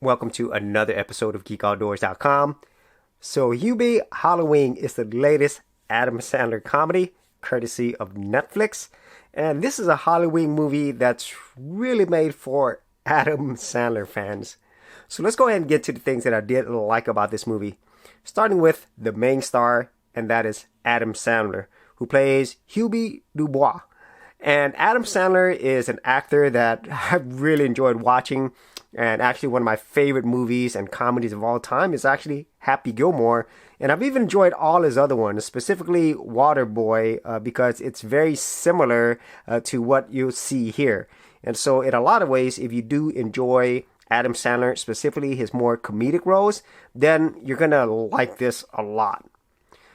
Welcome to another episode of GeekOutdoors.com. So, Hubie Halloween is the latest Adam Sandler comedy, courtesy of Netflix. And this is a Halloween movie that's really made for Adam Sandler fans. So let's go ahead and get to the things that I did like about this movie. Starting with the main star, and that is Adam Sandler, who plays Hubie Dubois. And Adam Sandler is an actor that I've really enjoyed watching. And actually one of my favorite movies and comedies of all time is actually Happy Gilmore. And I've even enjoyed all his other ones, specifically Waterboy, because it's very similar to what you'll see here. And so in a lot of ways, if you do enjoy Adam Sandler, specifically his more comedic roles, then you're going to like this a lot.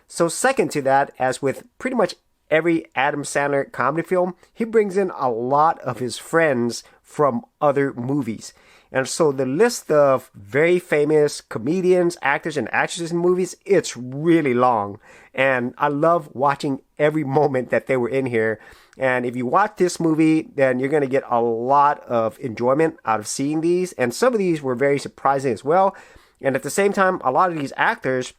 So second to that, as with pretty much every Adam Sandler comedy film, he brings in a lot of his friends from other movies. And so the list of very famous comedians, actors, and actresses in movies, it's really long. And I love watching every moment that they were in here. And if you watch this movie, then you're going to get a lot of enjoyment out of seeing these. And some of these were very surprising as well. And at the same time, a lot of these actors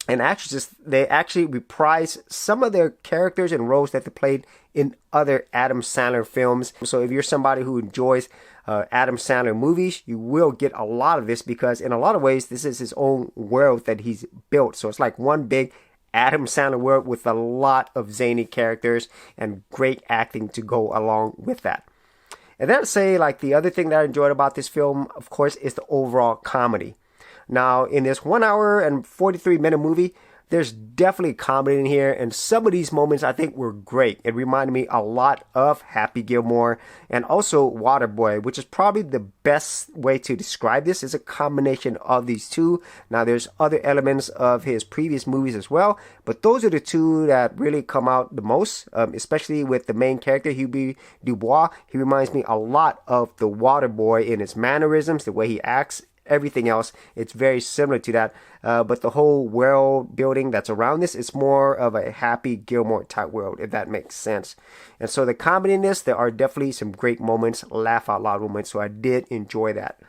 and actresses, they actually reprise some of their characters and roles that they played in other Adam Sandler films. So if you're somebody who enjoys Adam Sandler movies, you will get a lot of this because in a lot of ways, this is his own world that he's built. So it's like one big Adam Sandler world with a lot of zany characters and great acting to go along with that. And then I'd say like the other thing that I enjoyed about this film, of course, is the overall comedy. Now, in this 1 hour and 43-minute movie, there's definitely comedy in here, and some of these moments I think were great. It reminded me a lot of Happy Gilmore and also Waterboy, which is probably the best way to describe this. Is a combination of these two. Now, there's other elements of his previous movies as well, but those are the two that really come out the most, especially with the main character, Hubie Dubois. He reminds me a lot of the Waterboy in his mannerisms, the way he acts. Everything else, it's very similar to that. But the whole world building that's around this is more of a Happy Gilmore type world, if that makes sense. And so the comedy in this, there are definitely some great moments, laugh out loud moments. So I did enjoy that.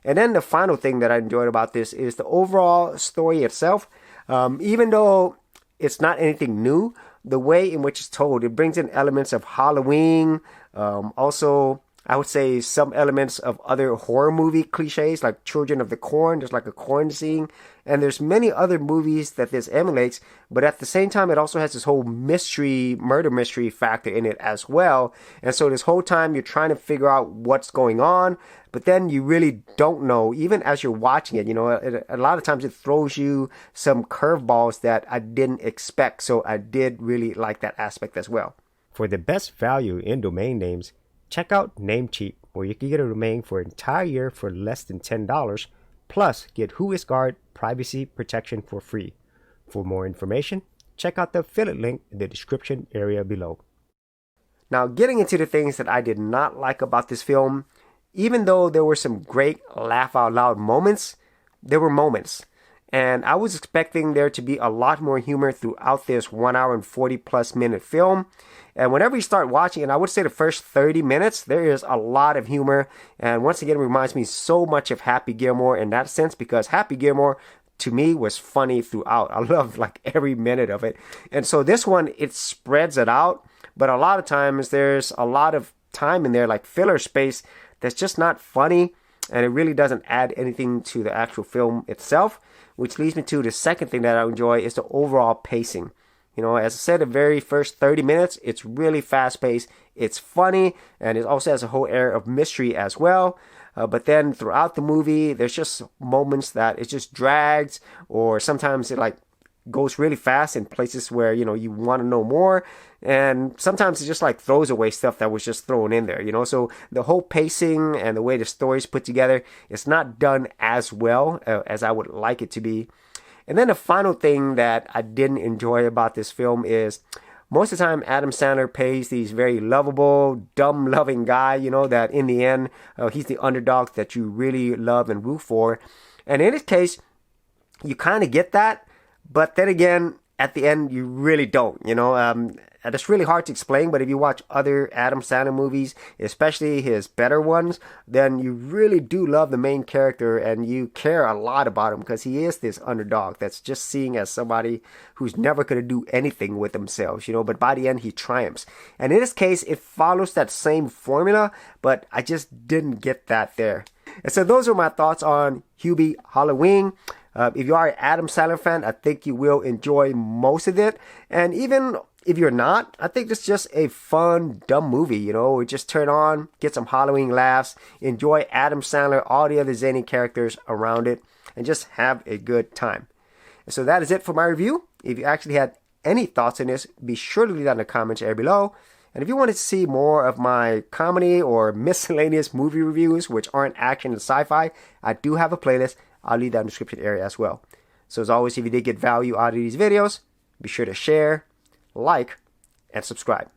And then the final thing that I enjoyed about this is the overall story itself. Even though it's not anything new, the way in which it's told, it brings in elements of Halloween, also I would say some elements of other horror movie cliches like Children of the Corn. There's like a corn scene. And there's many other movies that this emulates. But at the same time, it also has this whole murder mystery factor in it as well. And so this whole time you're trying to figure out what's going on. But then you really don't know, even as you're watching it. You know, a lot of times it throws you some curveballs that I didn't expect. So I did really like that aspect as well. For the best value in domain names, check out Namecheap, where you can get a domain for an entire year for less than $10, plus get WhoisGuard privacy protection for free. For more information, check out the affiliate link in the description area below. Now, getting into the things that I did not like about this film, even though there were some great laugh out loud moments, there were moments. And I was expecting there to be a lot more humor throughout this 1 hour and 40 plus minute film. And whenever you start watching, and I would say the first 30 minutes, there is a lot of humor. And once again, it reminds me so much of Happy Gilmore in that sense, because Happy Gilmore, to me, was funny throughout. I loved like every minute of it. And so this one, it spreads it out. But a lot of times, there's a lot of time in there, like filler space, that's just not funny. And it really doesn't add anything to the actual film itself. Which leads me to the second thing that I enjoy is the overall pacing. You know, as I said, the very first 30 minutes, it's really fast-paced. It's funny, and it also has a whole air of mystery as well. But then throughout the movie, there's just moments that it just drags, or sometimes it like goes really fast in places where, you know, you want to know more. And sometimes it just like throws away stuff that was just thrown in there, you know. So the whole pacing and the way the story's put together, it's not done as well as I would like it to be. And then the final thing that I didn't enjoy about this film is most of the time Adam Sandler plays these very lovable, dumb loving guy, you know, that in the end, he's the underdog that you really love and root for. And in this case, you kind of get that. But then again, at the end, you really don't, you know. And it's really hard to explain, but if you watch other Adam Sandler movies, especially his better ones, then you really do love the main character and you care a lot about him because he is this underdog that's just seen as somebody who's never going to do anything with themselves, but by the end he triumphs. And in this case, it follows that same formula, but I just didn't get that there. And so those are my thoughts on Hubie Halloween. If you are an Adam Sandler fan, I think you will enjoy most of it. And even if you're not, I think it's just a fun, dumb movie, Just turn on, get some Halloween laughs, enjoy Adam Sandler, all the other zany characters around it, and just have a good time. And so that is it for my review. If you actually had any thoughts on this, be sure to leave that in the comments area below. And if you wanted to see more of my comedy or miscellaneous movie reviews, which aren't action and sci-fi, I do have a playlist. I'll leave that in the description area as well. So as always, if you did get value out of these videos, be sure to share, like, and subscribe.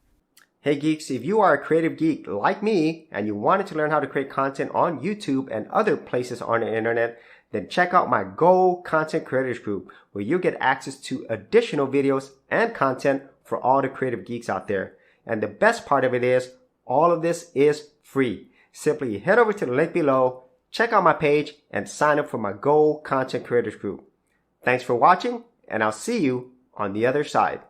Hey geeks, if you are a creative geek like me and you wanted to learn how to create content on YouTube and other places on the internet, then check out my Go Content Creators Group, where you get access to additional videos and content for all the creative geeks out there. And the best part of it is, all of this is free. Simply head over to the link below, check out my page, and sign up for my Go Content Creators Group. Thanks for watching, and I'll see you on the other side.